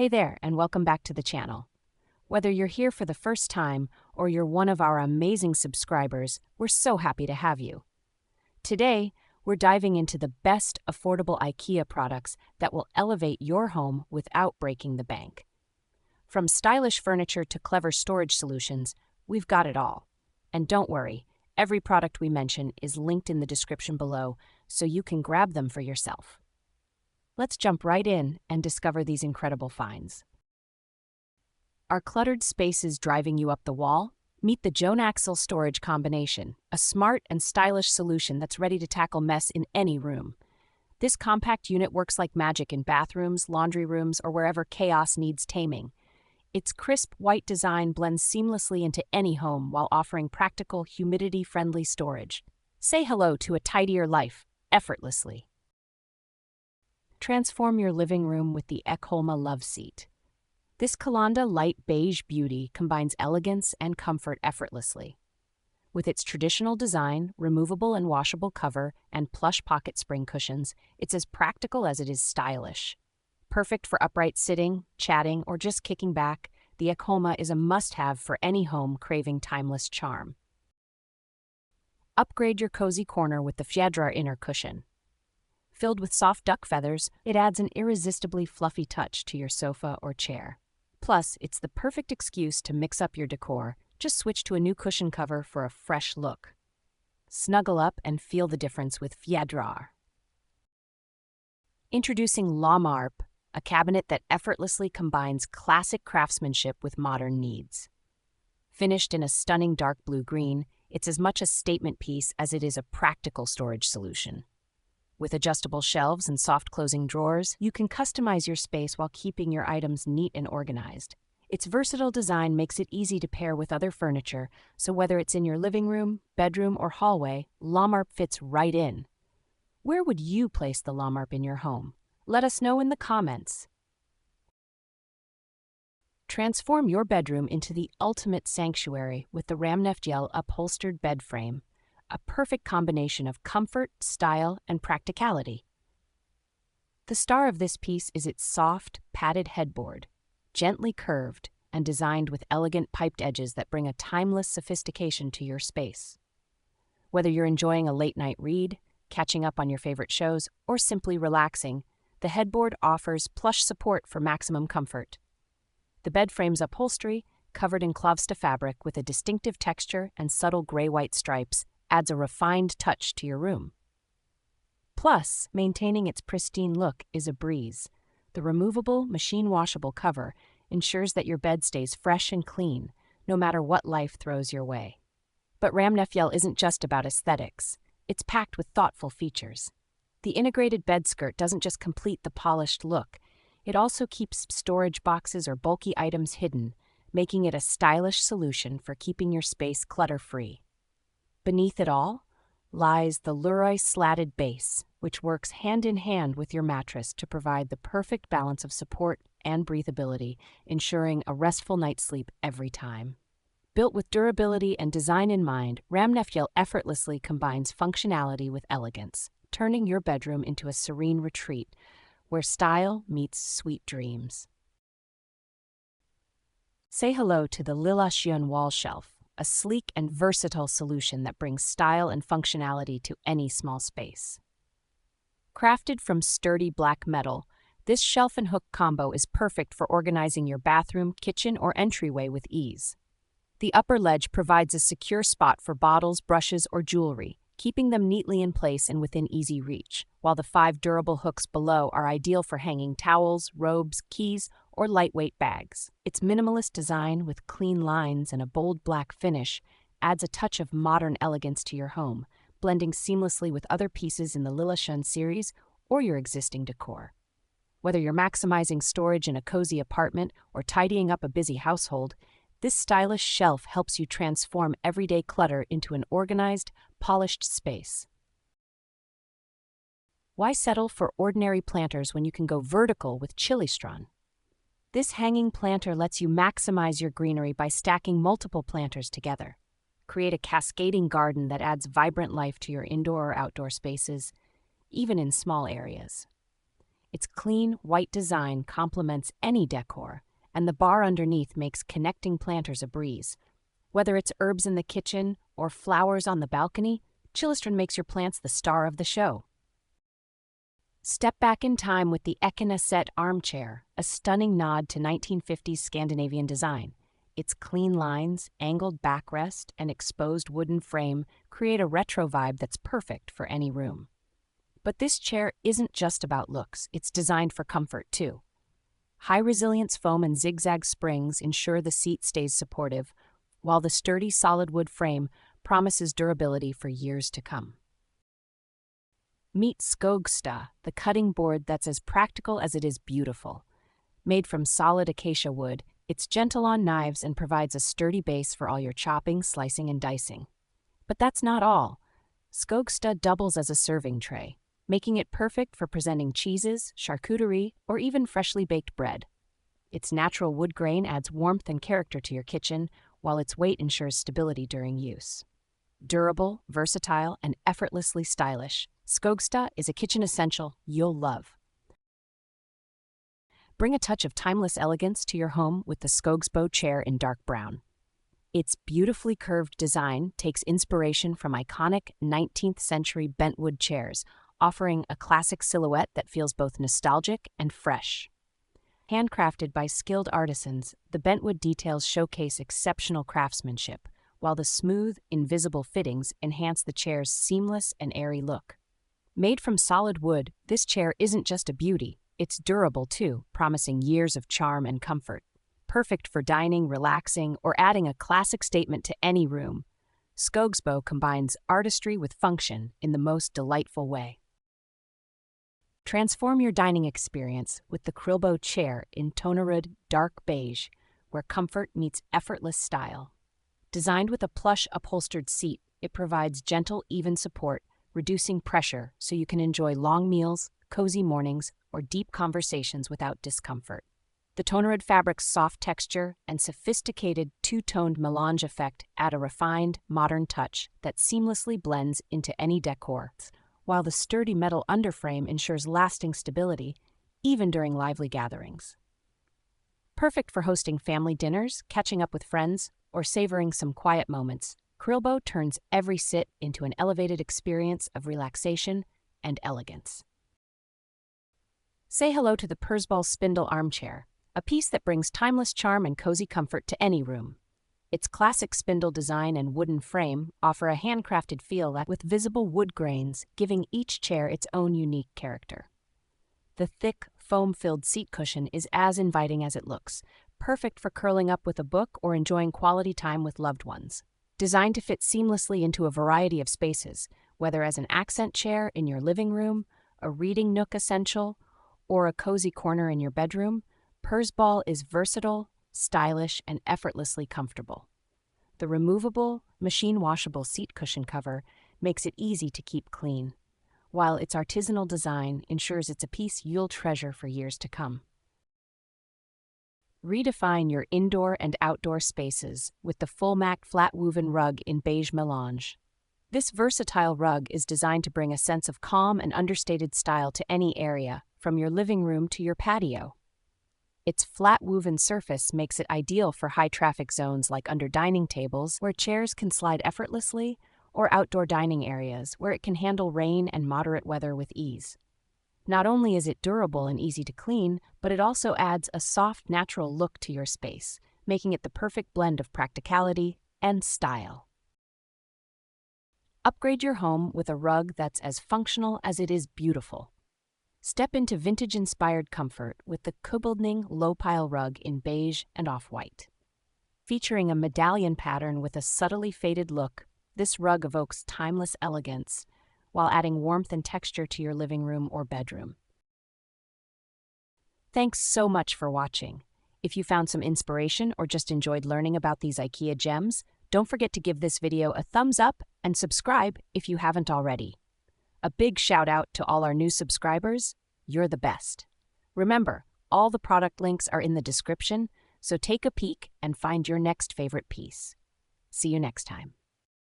Hey there, and welcome back to the channel. Whether you're here for the first time or you're one of our amazing subscribers, we're so happy to have you. Today, we're diving into the best affordable IKEA products that will elevate your home without breaking the bank. From stylish furniture to clever storage solutions, we've got it all. And don't worry, every product we mention is linked in the description below so you can grab them for yourself. Let's jump right in and discover these incredible finds. Are cluttered spaces driving you up the wall? Meet the JONAXEL storage combination, a smart and stylish solution that's ready to tackle mess in any room. This compact unit works like magic in bathrooms, laundry rooms, or wherever chaos needs taming. Its crisp white design blends seamlessly into any home while offering practical, humidity-friendly storage. Say hello to a tidier life, effortlessly. Transform your living room with the EKHOLMA Loveseat. This Calanda light beige beauty combines elegance and comfort effortlessly. With its traditional design, removable and washable cover, and plush pocket spring cushions, it's as practical as it is stylish. Perfect for upright sitting, chatting, or just kicking back, the EKHOLMA is a must-have for any home craving timeless charm. Upgrade your cozy corner with the FJÄDRAR inner cushion. Filled with soft duck feathers, it adds an irresistibly fluffy touch to your sofa or chair. Plus, it's the perfect excuse to mix up your decor. Just switch to a new cushion cover for a fresh look. Snuggle up and feel the difference with FJÄDRAR. Introducing LOMMARP, a cabinet that effortlessly combines classic craftsmanship with modern needs. Finished in a stunning dark blue-green, it's as much a statement piece as it is a practical storage solution. With adjustable shelves and soft-closing drawers, you can customize your space while keeping your items neat and organized. Its versatile design makes it easy to pair with other furniture, so whether it's in your living room, bedroom, or hallway, LOMMARP fits right in. Where would you place the LOMMARP in your home? Let us know in the comments. Transform your bedroom into the ultimate sanctuary with the RAMNEFJÄLL upholstered bed frame, a perfect combination of comfort, style, and practicality. The star of this piece is its soft, padded headboard, gently curved and designed with elegant piped edges that bring a timeless sophistication to your space. Whether you're enjoying a late-night read, catching up on your favorite shows, or simply relaxing, the headboard offers plush support for maximum comfort. The bed frame's upholstery, covered in KRYLBO fabric with a distinctive texture and subtle gray-white stripes, adds a refined touch to your room. Plus, maintaining its pristine look is a breeze. The removable, machine-washable cover ensures that your bed stays fresh and clean, no matter what life throws your way. But RAMNEFJÄLL isn't just about aesthetics. It's packed with thoughtful features. The integrated bed skirt doesn't just complete the polished look, it also keeps storage boxes or bulky items hidden, making it a stylish solution for keeping your space clutter-free. Beneath it all lies the Leroy slatted base, which works hand-in-hand with your mattress to provide the perfect balance of support and breathability, ensuring a restful night's sleep every time. Built with durability and design in mind, RAMNEFJÄLL effortlessly combines functionality with elegance, turning your bedroom into a serene retreat where style meets sweet dreams. Say hello to the LILLASJÖN wall shelf, a sleek and versatile solution that brings style and functionality to any small space. Crafted from sturdy black metal, this shelf and hook combo is perfect for organizing your bathroom, kitchen, or entryway with ease. The upper ledge provides a secure spot for bottles, brushes, or jewelry, keeping them neatly in place and within easy reach, while the 5 durable hooks below are ideal for hanging towels, robes, keys, or lightweight bags. Its minimalist design with clean lines and a bold black finish adds a touch of modern elegance to your home, blending seamlessly with other pieces in the LILLASJÖN series or your existing decor. Whether you're maximizing storage in a cozy apartment or tidying up a busy household, this stylish shelf helps you transform everyday clutter into an organized, polished space. Why settle for ordinary planters when you can go vertical with CHILISTRÅN? This hanging planter lets you maximize your greenery by stacking multiple planters together. Create a cascading garden that adds vibrant life to your indoor or outdoor spaces, even in small areas. Its clean, white design complements any decor, and the bar underneath makes connecting planters a breeze. Whether it's herbs in the kitchen or flowers on the balcony, CHILISTRÅN makes your plants the star of the show. Step back in time with the EKENÄSET Armchair, a stunning nod to 1950s Scandinavian design. Its clean lines, angled backrest, and exposed wooden frame create a retro vibe that's perfect for any room. But this chair isn't just about looks, it's designed for comfort too. High-resilience foam and zigzag springs ensure the seat stays supportive, while the sturdy solid wood frame promises durability for years to come. Meet SKOGSTA, the cutting board that's as practical as it is beautiful. Made from solid acacia wood, it's gentle on knives and provides a sturdy base for all your chopping, slicing, and dicing. But that's not all. SKOGSTA doubles as a serving tray, making it perfect for presenting cheeses, charcuterie, or even freshly baked bread. Its natural wood grain adds warmth and character to your kitchen, while its weight ensures stability during use. Durable, versatile, and effortlessly stylish, SKOGSTA is a kitchen essential you'll love. Bring a touch of timeless elegance to your home with the SKOGSBO Chair in dark brown. Its beautifully curved design takes inspiration from iconic 19th century bentwood chairs, offering a classic silhouette that feels both nostalgic and fresh. Handcrafted by skilled artisans, the bentwood details showcase exceptional craftsmanship, while the smooth, invisible fittings enhance the chair's seamless and airy look. Made from solid wood, this chair isn't just a beauty, it's durable too, promising years of charm and comfort. Perfect for dining, relaxing, or adding a classic statement to any room, SKOGSBO combines artistry with function in the most delightful way. Transform your dining experience with the KRYLBO Chair in Tonarud dark beige, where comfort meets effortless style. Designed with a plush upholstered seat, it provides gentle, even support, reducing pressure so you can enjoy long meals, cozy mornings, or deep conversations without discomfort. The Tonarud fabric's soft texture and sophisticated two-toned melange effect add a refined, modern touch that seamlessly blends into any decor, while the sturdy metal underframe ensures lasting stability, even during lively gatherings. Perfect for hosting family dinners, catching up with friends, or savoring some quiet moments, KRYLBO turns every sit into an elevated experience of relaxation and elegance. Say hello to the PERSBOL Spindle Armchair, a piece that brings timeless charm and cozy comfort to any room. Its classic spindle design and wooden frame offer a handcrafted feel with visible wood grains, giving each chair its own unique character. The thick, foam-filled seat cushion is as inviting as it looks, perfect for curling up with a book or enjoying quality time with loved ones. Designed to fit seamlessly into a variety of spaces, whether as an accent chair in your living room, a reading nook essential, or a cozy corner in your bedroom, PERSBOL is versatile, stylish, and effortlessly comfortable. The removable, machine-washable seat cushion cover makes it easy to keep clean, while its artisanal design ensures it's a piece you'll treasure for years to come. Redefine your indoor and outdoor spaces with the FULLMAKT Flatwoven Rug in beige melange. This versatile rug is designed to bring a sense of calm and understated style to any area, from your living room to your patio. Its flat-woven surface makes it ideal for high-traffic zones like under dining tables, where chairs can slide effortlessly, or outdoor dining areas, where it can handle rain and moderate weather with ease. Not only is it durable and easy to clean, but it also adds a soft, natural look to your space, making it the perfect blend of practicality and style. Upgrade your home with a rug that's as functional as it is beautiful. Step into vintage-inspired comfort with the Kubildning low-pile rug in beige and off-white. Featuring a medallion pattern with a subtly faded look, this rug evokes timeless elegance, while adding warmth and texture to your living room or bedroom. Thanks so much for watching. If you found some inspiration or just enjoyed learning about these IKEA gems, don't forget to give this video a thumbs up and subscribe if you haven't already. A big shout out to all our new subscribers. You're the best. Remember, all the product links are in the description, so take a peek and find your next favorite piece. See you next time.